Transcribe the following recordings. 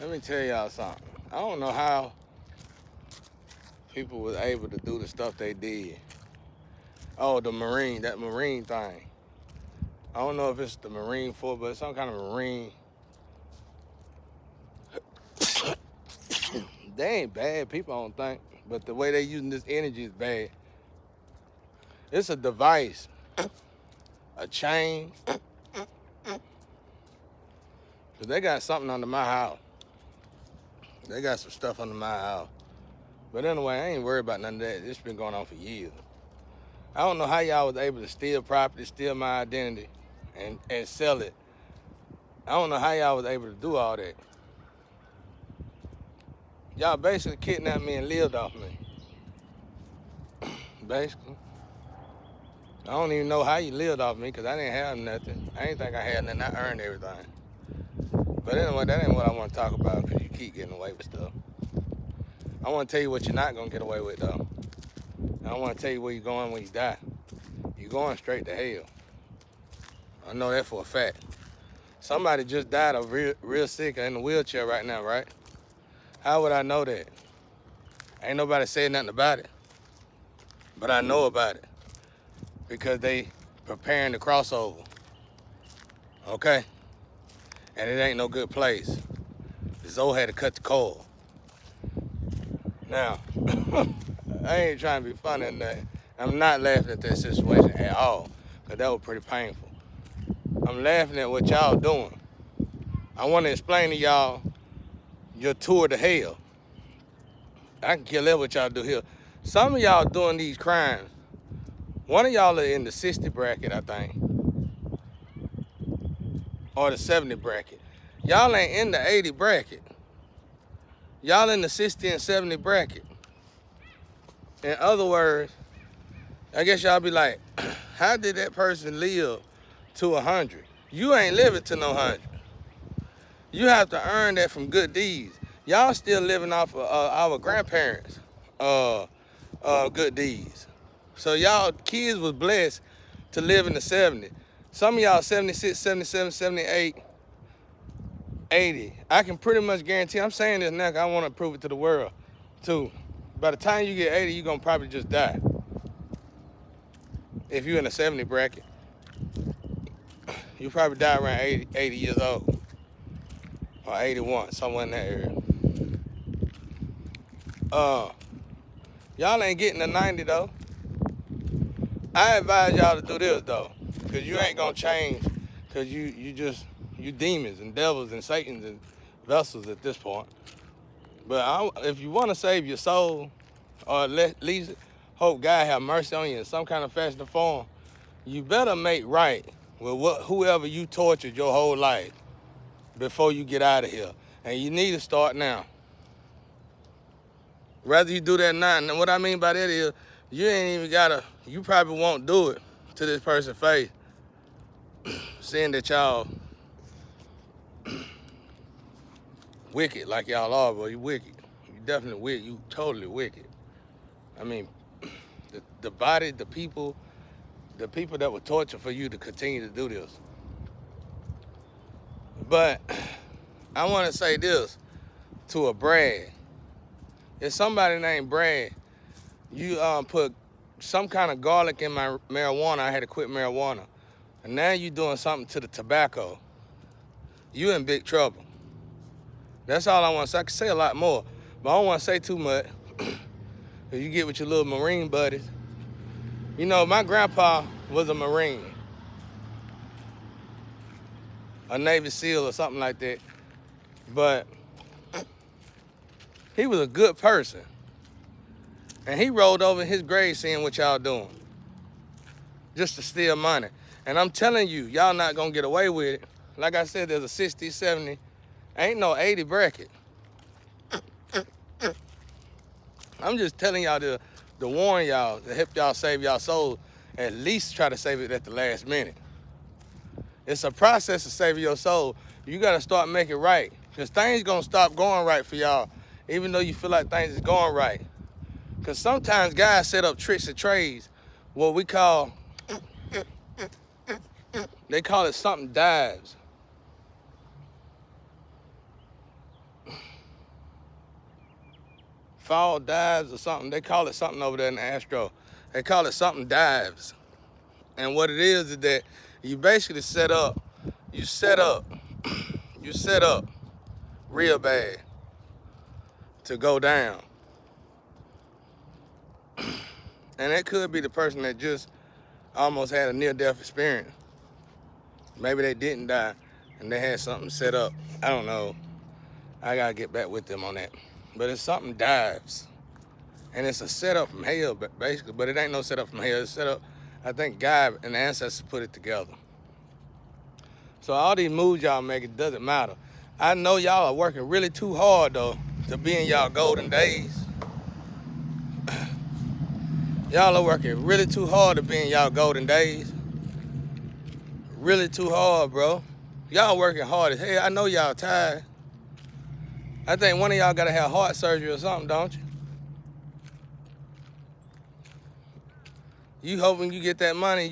Let me tell y'all something. I don't know how people was able to do the stuff they did. Oh, that Marine thing. I don't know if it's the Marine Force, but it's some kind of Marine. They ain't bad people, I don't think. But the way they using this energy is bad. It's a device, a chain. Cause they got something under my house. They got some stuff under my house. But anyway, I ain't worried about none of that. It's been going on for years. I don't know how y'all was able to steal property, steal my identity, and sell it. I don't know how y'all was able to do all that. Y'all basically kidnapped me and lived off me. Basically. I don't even know how you lived off me because I didn't have nothing. I didn't think I had nothing. I earned everything. But anyway, that ain't what I want to talk about because you keep getting away with stuff. I want to tell you what you're not going to get away with, though. I want to tell you where you're going when you die. You're going straight to hell. I know that for a fact. Somebody just died of real sick in a wheelchair right now, right? How would I know that? Ain't nobody said nothing about it. But I know about it because they preparing the crossover. Okay? And it ain't no good place. Zoe had to cut the cord. Now, I ain't trying to be funny or nothing. I'm not laughing at that situation at all because that was pretty painful. I'm laughing at what y'all doing. I want to explain to y'all your tour to hell. I can kill that what y'all do here. Some of y'all doing these crimes. One of y'all are in the 60 bracket, I think. Or the 70 bracket. Y'all ain't in the 80 bracket. Y'all in the 60 and 70 bracket. In other words, I guess y'all be like, how did that person live to 100? You ain't living to no 100. You have to earn that from good deeds. Y'all still living off of our grandparents' good deeds. So y'all kids was blessed to live in the 70s. Some of y'all 76, 77, 78, 80. I can pretty much guarantee, I'm saying this now because I want to prove it to the world too. By the time you get 80, you're going to probably just die. If you're in the 70 bracket, you probably die around 80 years old. Or 81, somewhere in that area. Y'all ain't getting to 90 though. I advise y'all to do this though, cause you ain't gonna change, cause you demons and devils and satans and vessels at this point. But if you want to save your soul, or at least hope God have mercy on you in some kind of fashion or form, you better make right with whoever you tortured your whole life before you get out of here. And you need to start now. Rather you do that now. And what I mean by that is, you probably won't do it to this person's face, seeing that y'all wicked like y'all are, bro. You wicked. You definitely wicked. You totally wicked. I mean, the body, the people that would torture for you to continue to do this. But I want to say this to a Brad. If somebody named Brad, you put some kind of garlic in my marijuana, I had to quit marijuana. And now you doing something to the tobacco. You in big trouble. That's all I want to say. I can say a lot more, but I don't want to say too much. You get with your little Marine buddies. You know, my grandpa was a Marine, a Navy SEAL or something like that. But he was a good person. And he rolled over in his grave seeing what y'all doing. Just to steal money. And I'm telling you, y'all not going to get away with it. Like I said, there's a 60, 70, ain't no 80 bracket. I'm just telling y'all to warn y'all, to help y'all save y'all soul, at least try to save it at the last minute. It's a process of saving your soul. You got to start making right. Because things going to stop going right for y'all, even though you feel like things is going right. Because sometimes guys set up tricks and trades, what we call, they call it something dives. fall dives or something. They call it something over there in the Astro. They call it something dives. And what it is that you basically set up real bad to go down. And it could be the person that just almost had a near-death experience. Maybe they didn't die and they had something set up. I don't know. I gotta get back with them on that. But it's something dives. And it's a setup from hell, basically. But it ain't no setup from hell. It's set up, I think God and the ancestors put it together. So all these moves y'all make, it doesn't matter. I know y'all are working really too hard, though, to be in y'all golden days. Y'all are working really too hard to be in y'all golden days. Really too hard, bro. Y'all working hard as hell. I know y'all tired. I think one of y'all gotta have heart surgery or something, don't you? You hoping you get that money,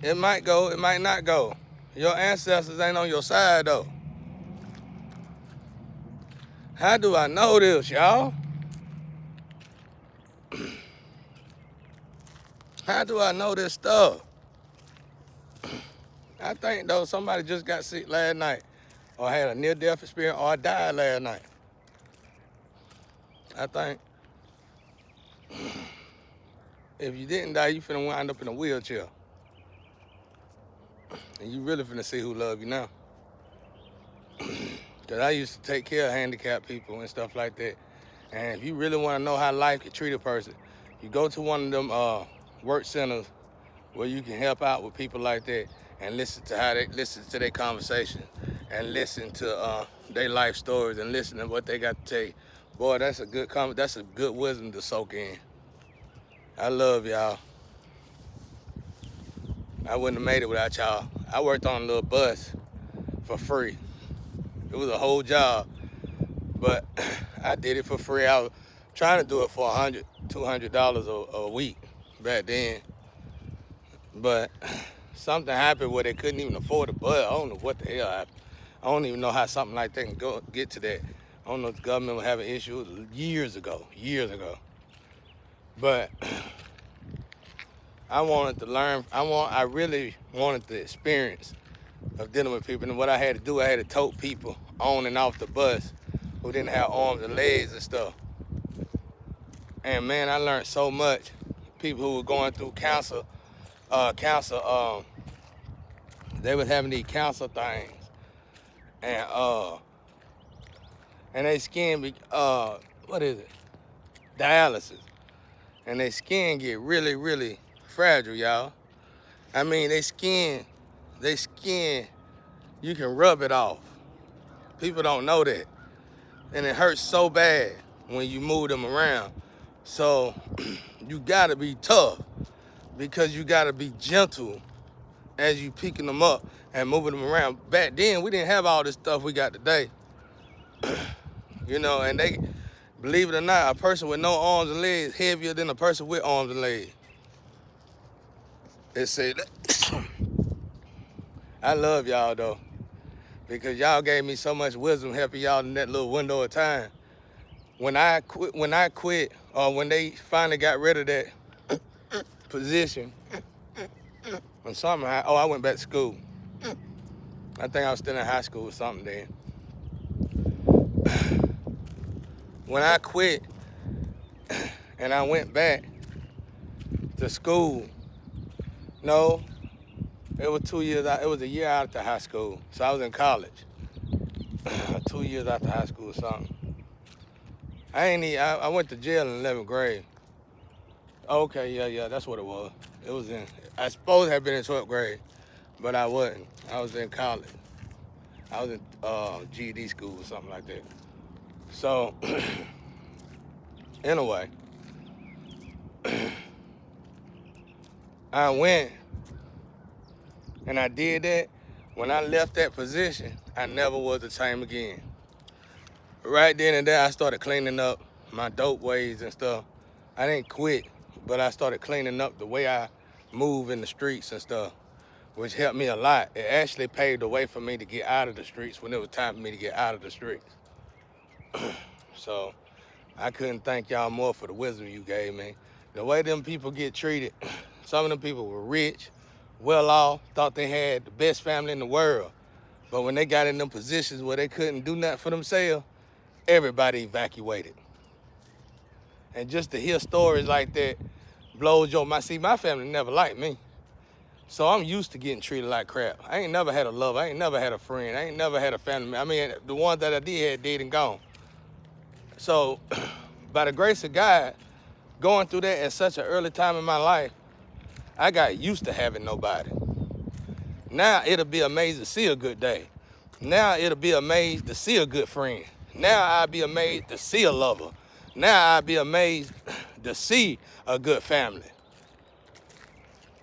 it might go, it might not go. Your ancestors ain't on your side, though. How do I know this, y'all? How do I know this stuff? I think, though, somebody just got sick last night or had a near-death experience or died last night. I think if you didn't die, you finna wind up in a wheelchair. And you really finna see who love you now. Because I used to take care of handicapped people and stuff like that. And if you really want to know how life can treat a person, you go to one of them work centers where you can help out with people like that and listen to their conversation and listen to their life stories and listen to what they got to tell you. Boy, that's a good wisdom to soak in. I love y'all. I wouldn't have made it without y'all. I worked on a little bus for free. It was a whole job, but I did it for free. I was trying to do it for $100, $200 a week back then. But something happened where they couldn't even afford a bus. I don't know what the hell happened. I don't even know how something like that can get to that. I don't know if the government was having issues years ago. But I wanted to learn. I really wanted the experience of dealing with people. And what I had to do, I had to tote people on and off the bus who didn't have arms and legs and stuff. And man, I learned so much. People who were going through cancer, they was having these cancer things. And they skin dialysis. And their skin get really, really fragile, y'all. I mean, they skin, you can rub it off. People don't know that. And it hurts so bad when you move them around. So you gotta be tough because you gotta be gentle as you picking them up and moving them around. Back then, we didn't have all this stuff we got today. You know, and they, believe it or not, a person with no arms and legs heavier than a person with arms and legs. It said, I love y'all though, because y'all gave me so much wisdom helping y'all in that little window of time. When I quit, or when they finally got rid of that position, when something happened, I went back to school. I think I was still in high school or something then. When I quit and I went back to school, no, it was 2 years out, it was a year after high school. So I was in college. 2 years after high school or something. I went to jail in 11th grade. Okay, yeah, that's what it was. I suppose I had been in 12th grade, but I wasn't. I was in college. I was in GED school or something like that. So, anyway, I went and I did that. When I left that position, I never was the same again. Right then and there, I started cleaning up my dope ways and stuff. I didn't quit, but I started cleaning up the way I move in the streets and stuff, which helped me a lot. It actually paved the way for me to get out of the streets when it was time for me to get out of the streets. So I couldn't thank y'all more for the wisdom you gave me. The way them people get treated, some of them people were rich, well off, thought they had the best family in the world. But when they got in them positions where they couldn't do nothing for themselves, everybody evacuated. And just to hear stories like that blows your mind. See, my family never liked me. So I'm used to getting treated like crap. I ain't never had a lover. I ain't never had a friend. I ain't never had a family. I mean, the ones that I did had dead and gone. So by the grace of God, going through that at such an early time in my life, I got used to having nobody. Now it'll be amazing to see a good day. Now it'll be amazed to see a good friend. Now I'll be amazed to see a lover. Now I'll be amazed to see a good family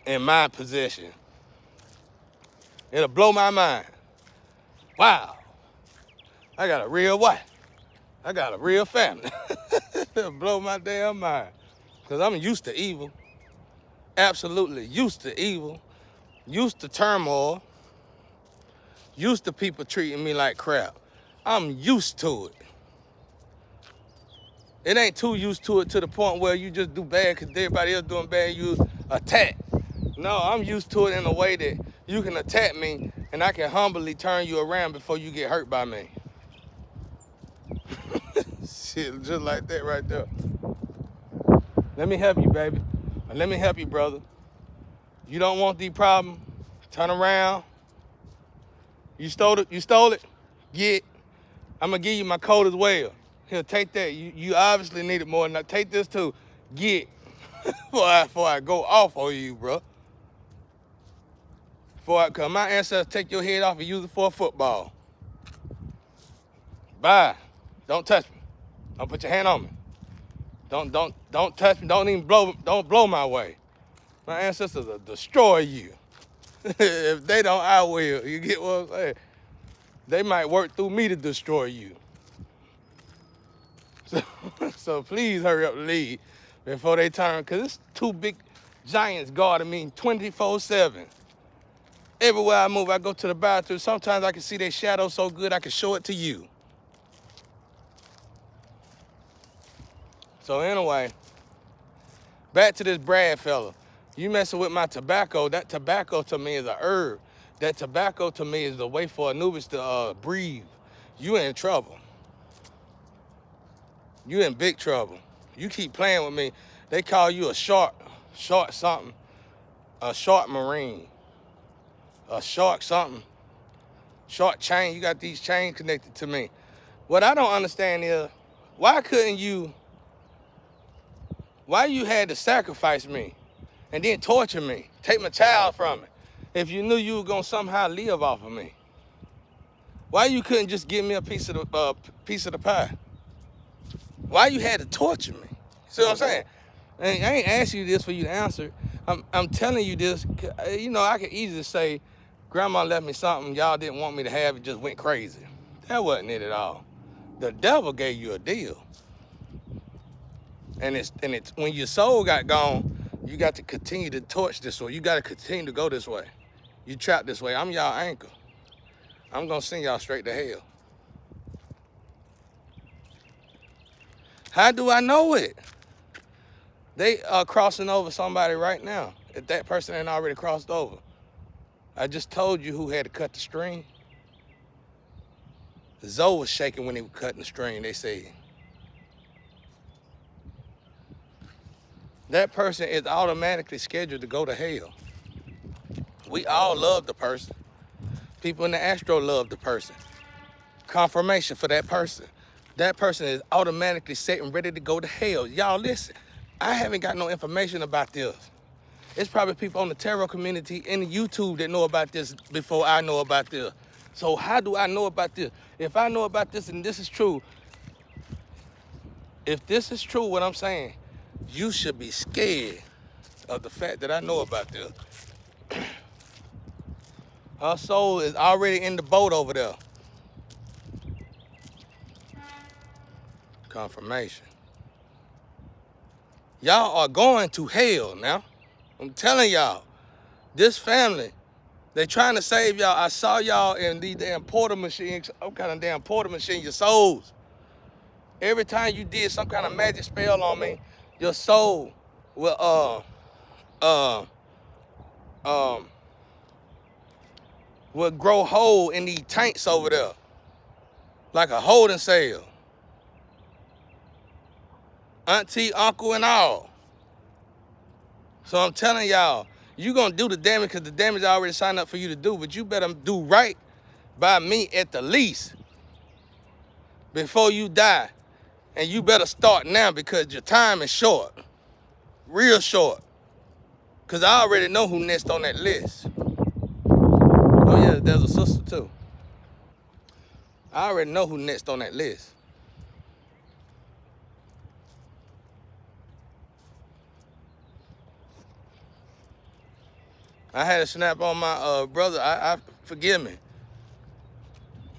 in my possession. It'll blow my mind. Wow, I got a real wife. I got a real family. It'll blow my damn mind. Because I'm used to evil. Absolutely used to evil. Used to turmoil. Used to people treating me like crap. I'm used to it. It ain't too used to it to the point where you just do bad because everybody else doing bad, you attack. No, I'm used to it in a way that you can attack me and I can humbly turn you around before you get hurt by me. Shit, just like that right there. Let me help you, baby. Let me help you, brother. You don't want these problems? Turn around. You stole it? You stole it? Get. I'm going to give you my code as well. Here, take that. You obviously need it more than that. Take this too. Get. Before I go off on you, bro. Cause my ancestors take your head off and use it for a football. Bye. Don't touch me. Don't put your hand on me. Don't touch me. Don't blow my way. My ancestors will destroy you. If they don't, I will. You get what I'm saying? They might work through me to destroy you. So please hurry up and leave before they turn, because it's two big giants guarding me 24/7. Everywhere I move, I go to the bathroom. Sometimes I can see their shadow so good I can show it to you. So anyway, back to this Brad fella. You messing with my tobacco. That tobacco to me is a herb. That tobacco to me is the way for Anubis to breathe. You in trouble. You in big trouble. You keep playing with me. They call you a shark something, a shark marine, a shark something, shark chain. You got these chains connected to me. What I don't understand is, why you had to sacrifice me and then torture me, take my child from me, if you knew you were gonna somehow live off of me? Why you couldn't just give me a piece of the pie? Why you had to torture me? See what I'm saying? I ain't asking you this for you to answer. I'm telling you this. You know, I could easily say, Grandma left me something y'all didn't want me to have. It just went crazy. That wasn't it at all. The devil gave you a deal. And it's when your soul got gone, you got to continue to torch this way. You got to continue to go this way. You trapped this way. I'm y'all anchor. I'm gonna send y'all straight to hell. How do I know it? They are crossing over somebody right now. If that person ain't already crossed over. I just told you who had to cut the string. Zoe was shaking when he was cutting the string, they say. That person is automatically scheduled to go to hell. We all love the person. People in the astro love the person. Confirmation for that person. That person is automatically set and ready to go to hell. Y'all listen, I haven't got no information about this. It's probably people on the tarot community in the YouTube that know about this before I know about this. So how do I know about this? If I know about this and this is true, if this is true, what I'm saying, you should be scared of the fact that I know about this. Her soul is already in the boat over there. Confirmation. Y'all are going to hell now. I'm telling y'all, this family, they trying to save y'all. I saw y'all in these damn portal machines. What kind of damn portal machine? Your souls. Every time you did some kind of magic spell on me, your soul will um will grow whole in these tanks over there, like a holding cell. Auntie, uncle, and all. So I'm telling y'all, you gonna do the damage because the damage I already signed up for you to do, but you better do right by me at the least before you die. And you better start now because your time is short, real short. Because I already know who next on that list. Oh yeah, there's a sister too. I already know who next on that list. I had a snap on my brother. I forgive me.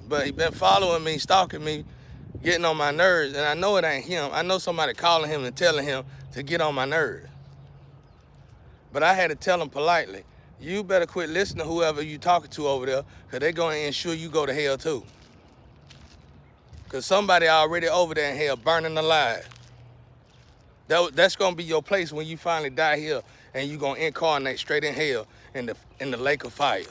But he been following me, stalking me, getting on my nerves. And I know it ain't him. I know somebody calling him and telling him to get on my nerves. But I had to tell him politely, you better quit listening to whoever you talking to over there, because they're going to ensure you go to hell too. Because somebody already over there in hell burning alive. That's going to be your place when you finally die here, and you're going to incarnate straight in hell in the lake of fire.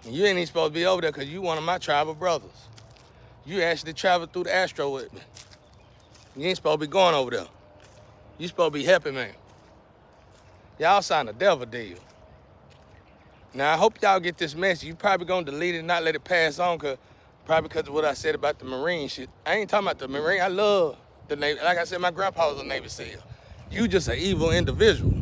And you ain't even supposed to be over there because you one of my tribal brothers. You actually traveled through the astro with me. You ain't supposed to be going over there. You supposed to be helping me. Y'all signed a devil deal. Now, I hope y'all get this message. You probably going to delete it and not let it pass on, probably because of what I said about the Marine shit. I ain't talking about the Marine. I love the Navy. Like I said, my grandpa was a Navy SEAL. You just an evil individual.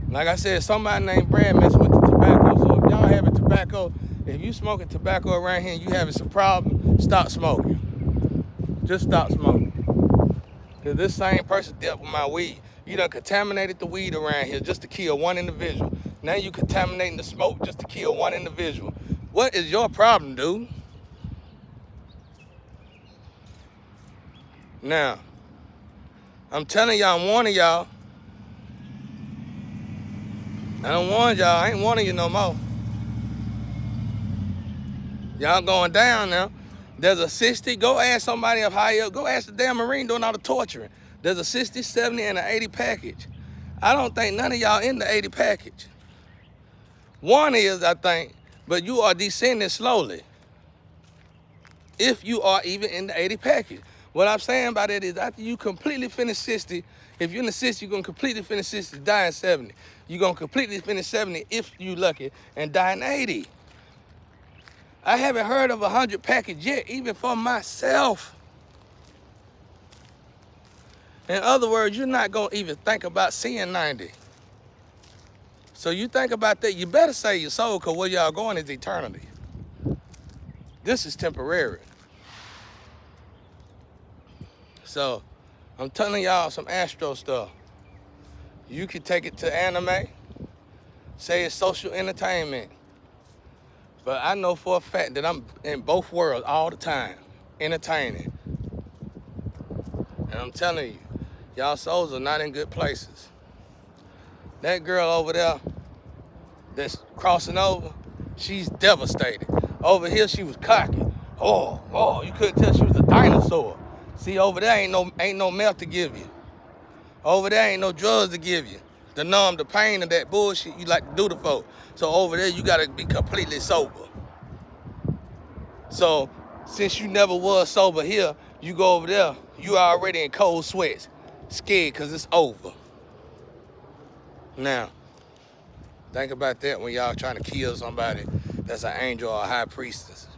Like I said, somebody named Brad messing with the tobacco. So if y'all having tobacco, if you smoking tobacco around here and you having some problem, stop smoking. Just stop smoking. Because this same person dealt with my weed. You done contaminated the weed around here just to kill one individual. Now you contaminating the smoke just to kill one individual. What is your problem, dude? Now, I'm telling y'all, I'm warning y'all. I don't warn y'all. I ain't warning you no more. Y'all going down now. There's a 60. Go ask somebody up high up. Go ask the damn Marine doing all the torturing. There's a 60, 70, and an 80 package. I don't think none of y'all in the 80 package. One is, I think, but you are descending slowly. If you are even in the 80 package. What I'm saying by that is after you completely finish 60, if you're in the 60, you're going to completely finish 60, die in 70. You're going to completely finish 70 if you lucky and die in 80. I haven't heard of 100 package yet, even for myself. In other words, you're not going to even think about seeing 90. So you think about that, you better save your soul, because where y'all going is eternity. This is temporary. So I'm telling y'all some astro stuff. You can take it to anime, say it's social entertainment. But I know for a fact that I'm in both worlds all the time, entertaining. And I'm telling you, y'all souls are not in good places. That girl over there that's crossing over, she's devastated. Over here, she was cocky. Oh, you couldn't tell she was a dinosaur. See, over there ain't no meth to give you. Over there ain't no drugs to give you. To numb the pain of that bullshit you like to do to folk. So over there, you gotta be completely sober. So since you never was sober here, you go over there, you already in cold sweats, scared because it's over. Now, think about that when y'all trying to kill somebody that's an angel or a high priestess.